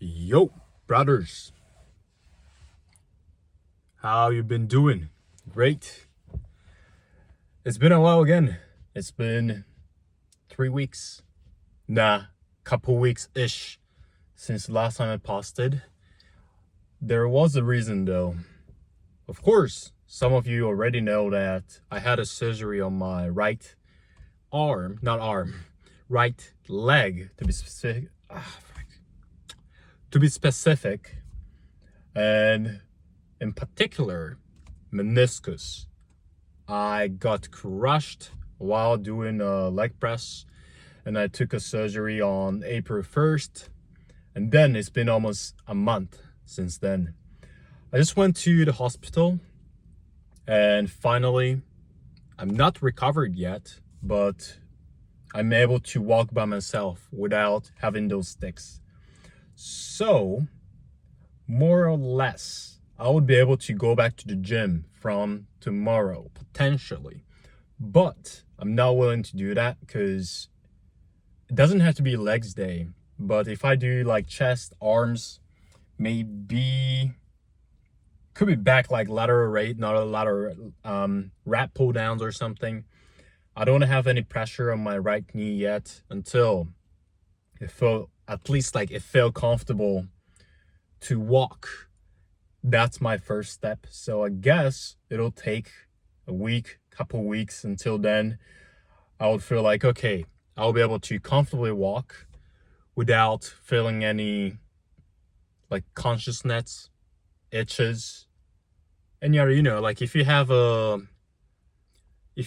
Yo, brothers, how you been doing? Great. It's been a while again. It's been 3 weeks. Nah, couple weeks-ish since the last time I posted. There was a reason though. Of course, some of you already know that I had a surgery on my right arm, not arm, right leg to be specific. To be specific, and in particular, meniscus. I got crushed while doing a leg press, and I took a surgery on April 1st, and then it's been almost a month since then. I just went to the hospital, and finally, I'm not recovered yet, but I'm able to walk by myself without having those sticks. So, more or less, I would be able to go back to the gym from tomorrow, potentially. But I'm not willing to do that because it doesn't have to be legs day. But if I do like chest, arms, maybe could be back like lateral raise, not a lateral rap pull downs or something. I don't have any pressure on my right knee yet until it felt at least like it felt comfortable to walk. That's my first step. So I guess it'll take a week, couple weeks until then. I would feel like, okay, I'll be able to comfortably walk without feeling any like consciousness, itches. And like if you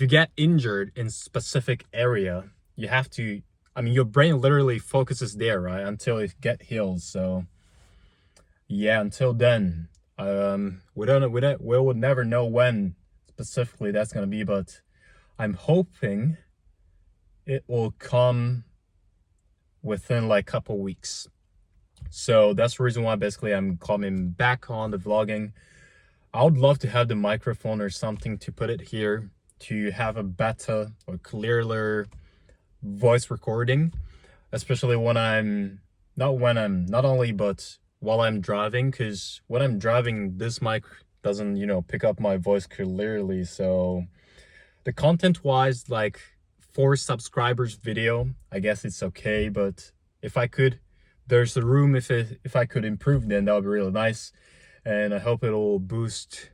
get injured in specific area, you have to, your brain literally focuses there, right? Until it get healed. So yeah, until then, we would never know when specifically that's gonna be, but I'm hoping it will come within like a couple weeks. So that's the reason why basically I'm coming back on the vlogging. I would love to have the microphone or something to put it here to have a better or clearer voice recording, especially when not only but while I'm driving, because when I'm driving this mic doesn't pick up my voice clearly. So the content wise, like for subscribers video, I guess it's okay, but if I could, there's a room if I could improve, then that would be really nice. And I hope it'll boost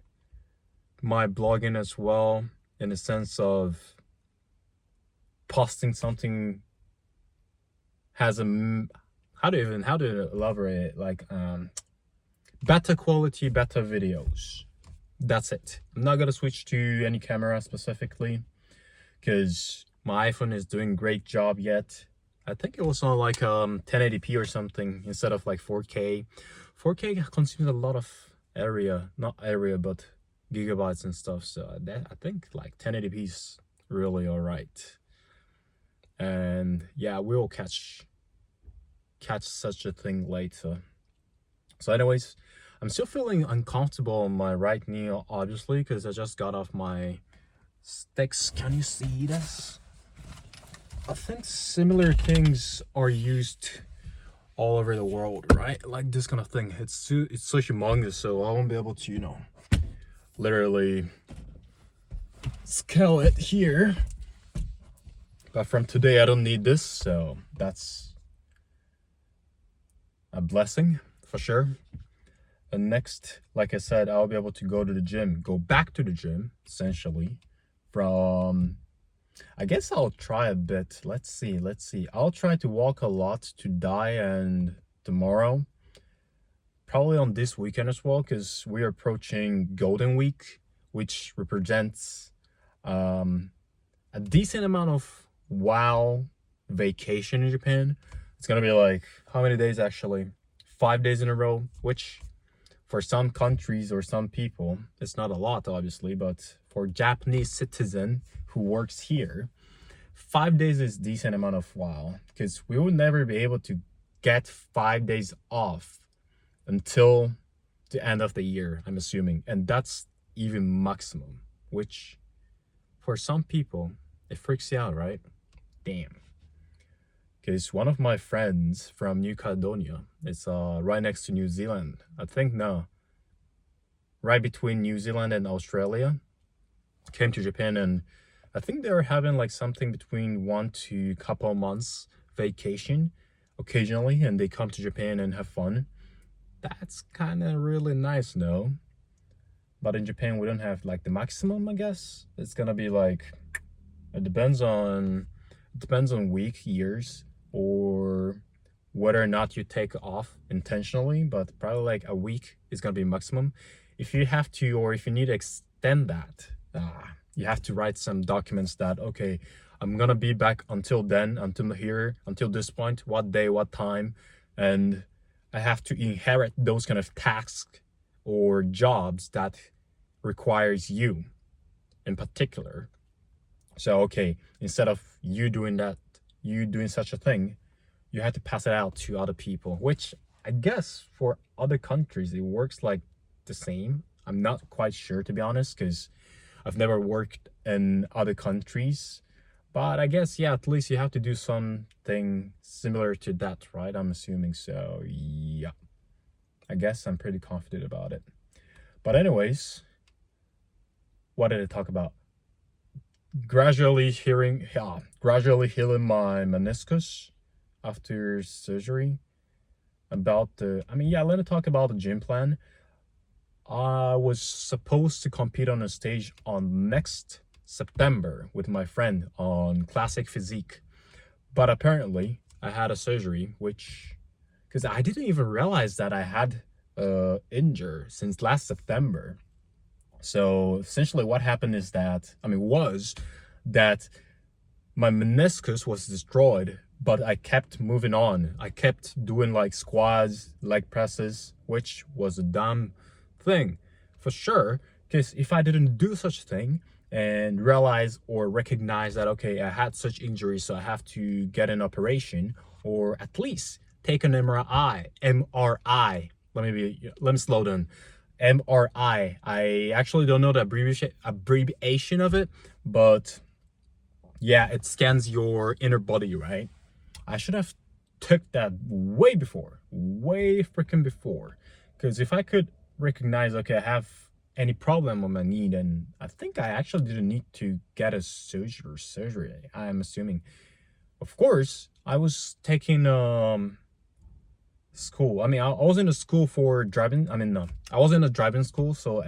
my blogging as well, in the sense of posting something has how to elaborate it, like better quality, better videos. That's it. I'm not gonna switch to any camera specifically because my iPhone is doing great job yet. I think it was on like 1080p or something instead of like 4K. 4K consumes a lot of but gigabytes and stuff. So I think like 1080p is really all right. And yeah, we'll catch such a thing later. So anyways, I'm still feeling uncomfortable on my right knee, obviously, because I just got off my sticks. Can you see this? I think similar things are used all over the world, right? Like this kind of thing. It's so humongous, so I won't be able to, literally scale it here. But from today, I don't need this, so that's a blessing for sure. And next, like I said, I'll be able to go back to the gym, essentially, from, I guess I'll try a bit. Let's see. I'll try to walk a lot today and tomorrow. Probably on this weekend as well, because we're approaching Golden Week, which represents a decent amount of vacation in Japan. It's gonna be like, how many days actually? 5 days in a row, which for some countries or some people, it's not a lot, obviously, but for Japanese citizen who works here, 5 days is decent amount of because we will never be able to get 5 days off until the end of the year, I'm assuming. And that's even maximum, which for some people, it freaks you out, right? Damn. Because one of my friends from New Caledonia, it's right next to New Zealand. I think no, right between New Zealand and Australia, came to Japan, and I think they were having like something between 1 to couple months vacation occasionally, and they come to Japan and have fun. That's kind of really nice, no? But in Japan, we don't have like the maximum, I guess. It's gonna be like, it depends on week, years, or whether or not you take off intentionally, but probably like a week is gonna be maximum. If you have to, or if you need to extend that, you have to write some documents that, okay, I'm gonna be back until then, until here, until this point, what day, what time, and I have to inherit those kind of tasks or jobs that requires you in particular. So, okay, instead of you doing that, you doing such a thing, you have to pass it out to other people, which I guess for other countries, it works like the same. I'm not quite sure, to be honest, because I've never worked in other countries. But I guess, yeah, at least you have to do something similar to that, right? I'm assuming so. Yeah, I guess I'm pretty confident about it. But anyways, what did I talk about? Gradually healing my meniscus after surgery. About the, I mean, yeah, let me talk about the gym plan. I was supposed to compete on a stage on next September with my friend on Classic Physique. But apparently, I had a surgery, which, because I didn't even realize that I had injury since last September. So essentially, what happened is that, was that my meniscus was destroyed, but I kept moving on. I kept doing like squats, leg presses, which was a dumb thing for sure. Because if I didn't do such a thing and realize or recognize that, okay, I had such injury, so I have to get an operation or at least take an MRI. Let me slow down. MRI. I actually don't know the abbreviation of it, but yeah, it scans your inner body, right? I should have took that way freaking before. Because if I could recognize, okay, I have any problem with my knee, then I think I actually didn't need to get a surgery. I'm assuming. Of course, I was taking school. I was in a school for driving. No, I was in a driving school, so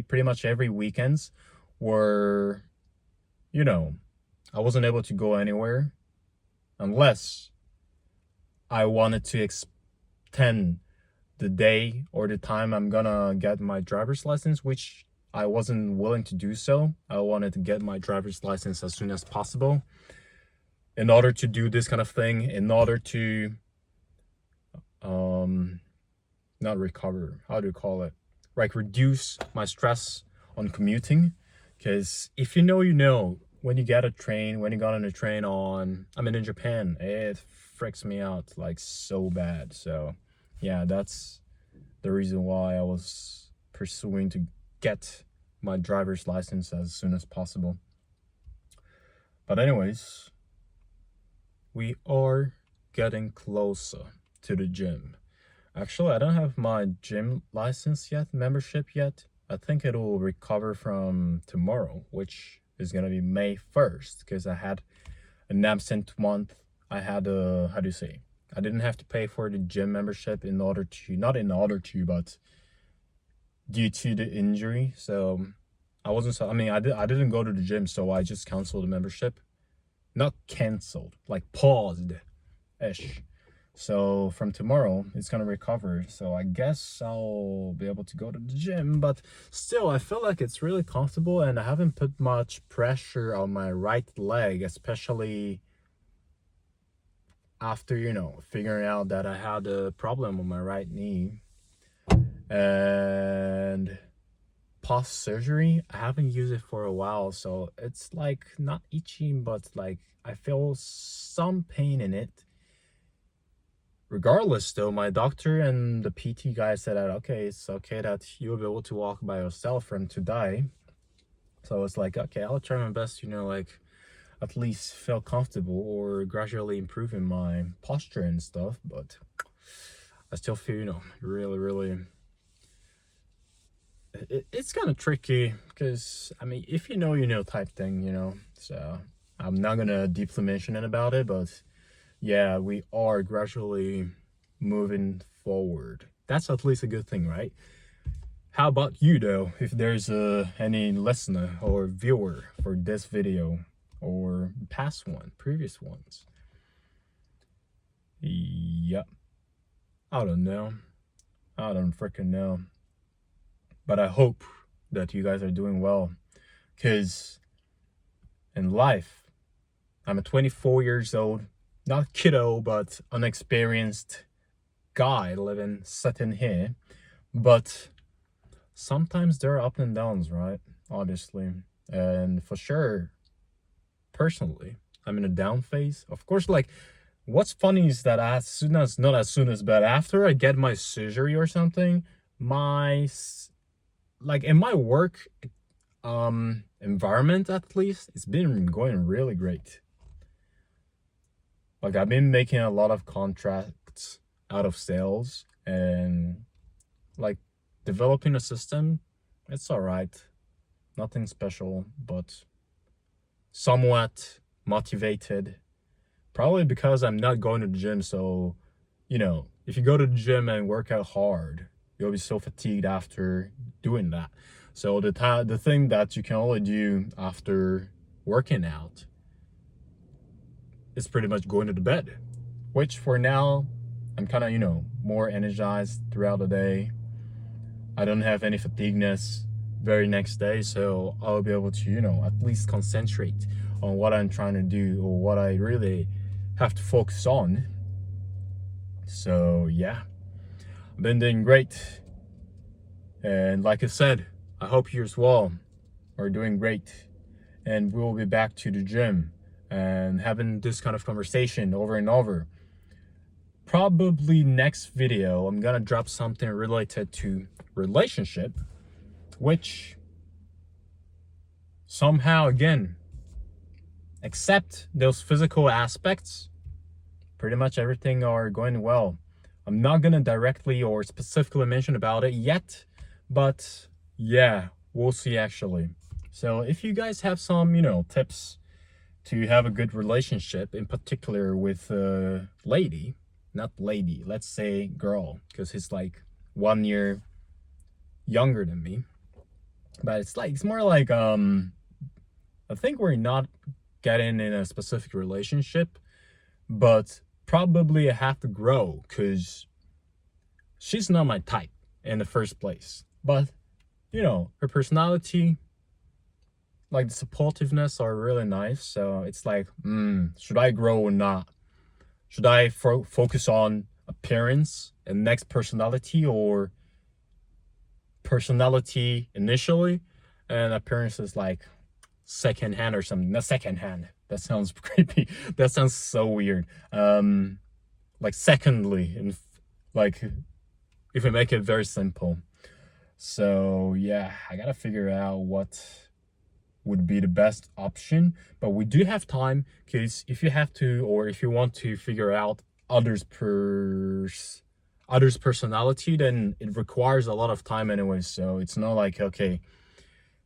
pretty much every weekends were, you know, I wasn't able to go anywhere unless I wanted to extend the day or the time I'm gonna get my driver's license, which I wasn't willing to do so. I wanted to get my driver's license as soon as possible in order to do this kind of thing, in order to not recover, how do you call it, like reduce my stress on commuting. Because if you know, when you get when you got on a train in Japan, it freaks me out like so bad. So yeah, that's the reason why I was pursuing to get my driver's license as soon as possible. But anyways, we are getting closer to the gym. Actually, I don't have my gym license yet, membership yet. I think it will recover from tomorrow, which is gonna be May 1st, because I had an absent month. I had how do you say? I didn't have to pay for the gym membership but due to the injury. So I wasn't, I didn't go to the gym, so I just canceled the membership. Not canceled, like paused-ish. So from tomorrow, it's gonna recover. So I guess I'll be able to go to the gym, but still, I feel like it's really comfortable and I haven't put much pressure on my right leg, especially after, figuring out that I had a problem with my right knee. And post surgery, I haven't used it for a while, so it's like not itching, but like I feel some pain in it. Regardless, though, my doctor and the PT guy said that, okay, it's okay that you'll be able to walk by yourself from today. So it's like, okay, I'll try my best, at least feel comfortable or gradually improving my posture and stuff. But I still feel, really, it's kind of tricky because, I mean, if you know type thing. So I'm not gonna deeply mention it about it, but yeah, we are gradually moving forward. That's at least a good thing, right? How about you though? If there's any listener or viewer for this video or previous ones. Yep. I don't know. I don't freaking know. But I hope that you guys are doing well. Because in life, I'm a 24 years old, not kiddo, but unexperienced guy sitting here. But sometimes there are ups and downs, right? Obviously. And for sure, personally, I'm in a down phase. Of course, like, what's funny is that not as soon as, but after I get my surgery or something, in my work environment, at least, it's been going really great. Like, I've been making a lot of contracts out of sales and like developing a system. It's all right, nothing special, but somewhat motivated, probably because I'm not going to the gym. So if you go to the gym and work out hard, you'll be so fatigued after doing that. So the thing that you can only do after working out is pretty much going to the bed, which for now I'm kind of more energized throughout the day. I don't have any fatigueness very next day, so I'll be able to at least concentrate on what I'm trying to do or what I really have to focus on. So yeah, I've been doing great, and like I said, I hope you as well are doing great, and we'll be back to the gym and having this kind of conversation over and over. Probably next video I'm gonna drop something related to relationship, which somehow, again, except those physical aspects, pretty much everything are going well. I'm not gonna directly or specifically mention about it yet, but yeah, we'll see actually. So if you guys have some tips to have a good relationship, in particular with a lady, not lady, let's say girl, because he's like 1 year younger than me, but it's more like I think we're not getting in a specific relationship, but probably I have to grow because she's not my type in the first place. But her personality, like the supportiveness, are really nice. So it's like, should I grow or not? Should I focus on appearance and next personality, or personality initially and appearance is like second hand or something? Not second hand. That sounds creepy. That sounds so weird. Like secondly, and like if we make it very simple. So yeah, I gotta figure out what would be the best option, but we do have time, because if you have to, or if you want to figure out others personality, then it requires a lot of time anyway. So it's not like, okay,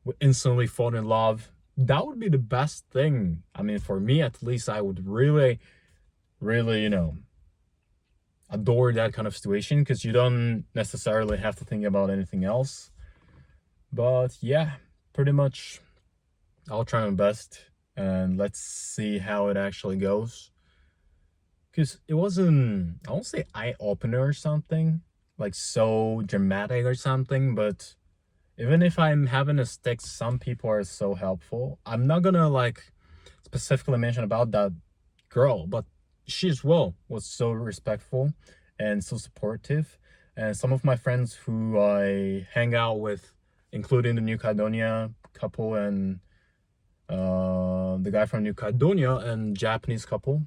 we instantly fall in love. That would be the best thing. I mean, for me at least, I would really adore that kind of situation, because you don't necessarily have to think about anything else. But yeah, pretty much I'll try my best, and let's see how it actually goes. Because it wasn't, I won't say eye-opener or something, like so dramatic or something, but even if I'm having a stick, some people are so helpful. I'm not gonna like specifically mention about that girl, but she as well was so respectful and so supportive. And some of my friends who I hang out with, including the New Caledonia couple and the guy from New Caledonia and Japanese couple,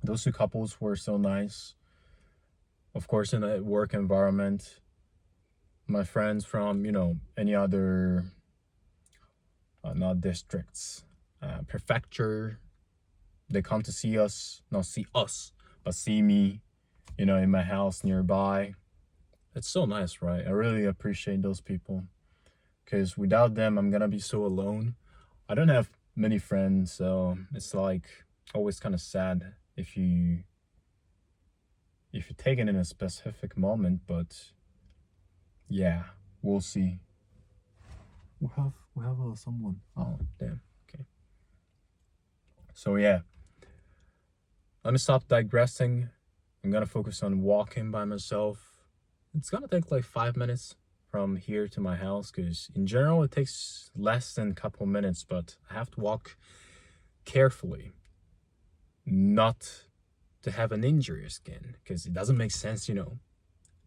those two couples were so nice. Of course, in a work environment, my friends from any other not districts, prefecture. They come to see us, not see us, but see me, you know, in my house nearby. It's so nice, right? I really appreciate those people, because without them, I'm gonna be so alone. I don't have many friends, so it's like always kind of sad if you take it in a specific moment, but yeah, we'll see. We have someone. Oh, damn. Okay. So yeah, let me stop digressing. I'm gonna focus on walking by myself. It's gonna take like 5 minutes from here to my house, because in general it takes less than a couple minutes, but I have to walk carefully, not to have an injury skin, because it doesn't make sense, you know,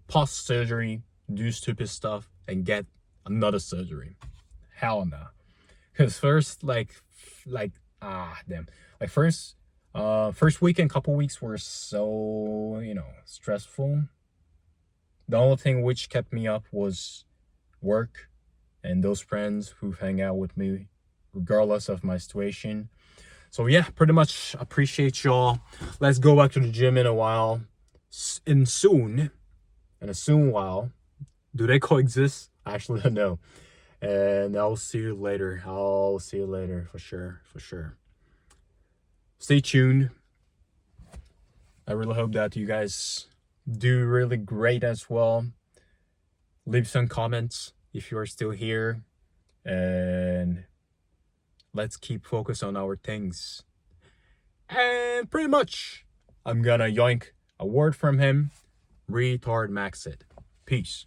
post surgery, do stupid stuff and get another surgery. Hell no. Because first, first weekend, couple weeks were so, you know, stressful. The only thing which kept me up was work and those friends who hang out with me regardless of my situation. So yeah, pretty much appreciate y'all. Let's go back to the gym in a while. In a soon while. Do they coexist? I actually don't know. And I'll see you later. I'll see you later for sure. Stay tuned. I really hope that you guys do really great as well. Leave some comments if you are still here. And let's keep focused on our things. And pretty much, I'm gonna yoink a word from him. Retard Max it. Peace.